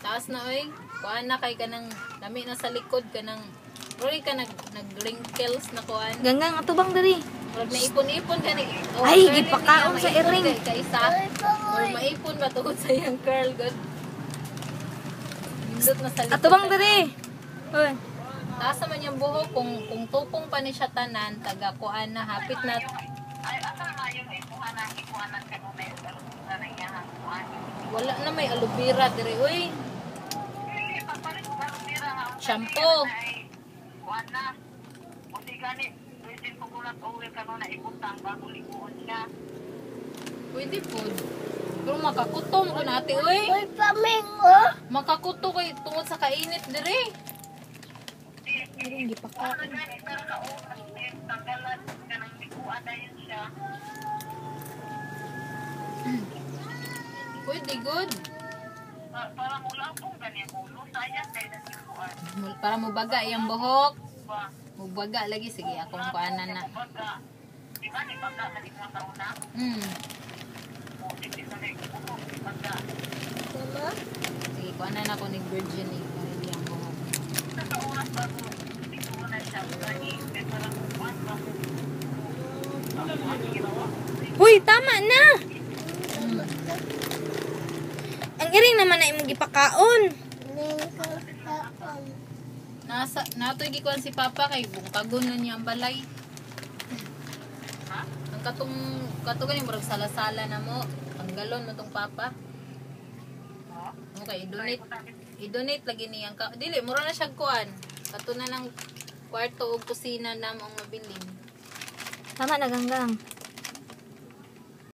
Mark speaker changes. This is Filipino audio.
Speaker 1: Taas na oy. Kuan na kay kanang lami na sa likod kanang Roy ka nag-wrinkles na kuan.
Speaker 2: Ganggang atubang diri.
Speaker 1: Murag naipon-ipon ka ni.
Speaker 2: Ay, gipakaon sa iring.
Speaker 1: Kay isa. Or maipon ba tungod sa iyang curl good. Nindot na sa likod.
Speaker 2: Atubang diri. Oy.
Speaker 1: Taas naman yung buhok kung tupong pa ni siya tanan taga kuan na hapit na.
Speaker 3: Ay, asa na yung ikuhanan ka nung na nangyahang kuhan?
Speaker 1: Wala na may aloe vera diri oy.
Speaker 3: Hindi, pagpalit ko aloe vera ha.
Speaker 1: Shampoo.
Speaker 3: Kuhan na. O di gani, pwede po ko lang uwi ka nung naibutang bago liguan siya.
Speaker 1: Pwede po. Pero makakutom ko nati oy.
Speaker 4: Uy, flamingo.
Speaker 1: Makakuto kay tungod sa kainit diri.
Speaker 2: Iring gipakaon.
Speaker 3: Pero na oras din, tanggalan ka ng liguan na yun siya.
Speaker 1: Pwede good.
Speaker 3: Para mula pong ganyan ulo, sayang kayo na liguan.
Speaker 1: Para mo baga iyang buhok.
Speaker 3: Ba,
Speaker 1: Mubaga lagi sige akong kuanan na.
Speaker 3: baga, di ba ni baga na di mga kauna? O, di sa nagbuhok, di baga.
Speaker 4: Mama?
Speaker 1: Sige kuanan ako ni Virgin ni iyang buhok.
Speaker 3: Sa oras bago, hindi ko na siya gani, kaya parang kuhan ba?
Speaker 2: Hoy, tama na. Ang iring naman na imong gipakaon.
Speaker 1: Nasa natoy gikuan si Papa kay bungkagon na niya ang balay. Ang katong ni murag sala-sala na mo. Tanggalon mo tong Papa. Okay, i-donate lagi niyang dili mura na siya kuan. Kato na lang kwarto o kusina na mong mabilin.
Speaker 2: Tama na ganggang.